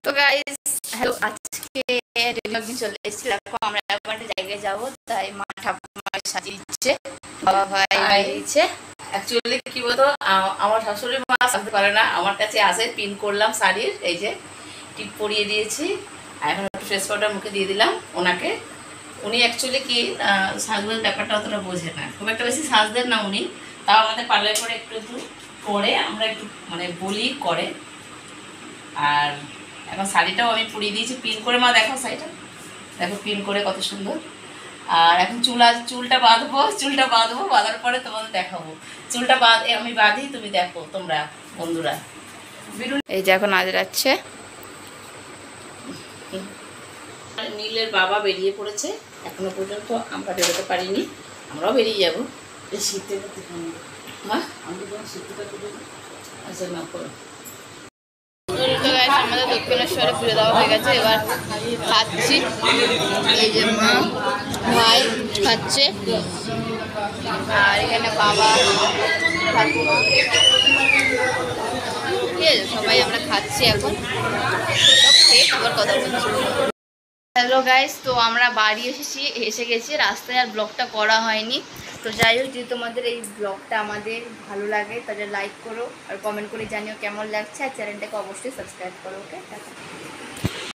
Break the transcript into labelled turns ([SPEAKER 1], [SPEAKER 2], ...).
[SPEAKER 1] তো guys hello, আজকে radio চলে এসেছি। দেখো আমরা এখন একটা জায়গায় যাবো, তাই মা ঠাকুমার সাজিয়ে দিচ্ছে, বাবা ভাই বেরিয়েছে।
[SPEAKER 2] অ্যাকচুয়ালি কি বলতো, আমার শাশুড়ি মা সাজতে পারে না, আমার কাছে আসে পিন করলাম শাড়ির, এই যে টিপ পরিয়ে দিয়েছি। আর এখন একটু ফেস পাউডার মুখে দিয়ে দিলাম ওনাকে। উনি অ্যাকচুয়ালি কি সাজগোজের ব্যাপারটা অতটা বোঝে না, খুব একটা বেশি সাজ দেন না উনি, তাও আমাদের পার্লার করে একটু একটু করে আমরা একটু মানে বলি করে। আর এখন শাড়িটাও আমি পরিয়ে দিয়েছি পিন করে। মা দেখো শাড়িটা, দেখো পিন করে কত সুন্দর। আর এখন চুলটা বাঁধবো, বাঁধার পরে তোমাদের দেখাবো। চুলটা আমি বাঁধি, তুমি দেখো তোমরা বন্ধুরা।
[SPEAKER 1] এই যে এখন আজ যাচ্ছে,
[SPEAKER 2] নীলের বাবা বেরিয়ে পড়েছে, এখনো পর্যন্ত আমরা বেরোতে পারিনি, আমরাও বেরিয়ে যাবো। এই শীতের মা আমি আচ্ছা না করো।
[SPEAKER 1] আমাদের দক্ষিণেশ্বরে পুজো দেওয়া হয়ে গেছে, এবার খাচ্ছি। এই যে মা ভাই খাচ্ছে, আর এখানে বাবা ঠাকুমা, ঠিক আছে, সবাই আমরা খাচ্ছি এখন। সব খেয়ে আবার কথা বলছি। হ্যালো গাইস, তো আমরা বাড়ি এসে গেছি। রাস্তায় আর ব্লগটা করা হয়নি, তো যাই হোক, যদি তোমাদের এই ব্লগটা আমাদের ভালো লাগে তাহলে লাইক করো আর কমেন্ট করে জানিও কেমন লাগছে, আর চ্যানেলটাকে অবশ্যই সাবস্ক্রাইব করো। ওকে, টাটা।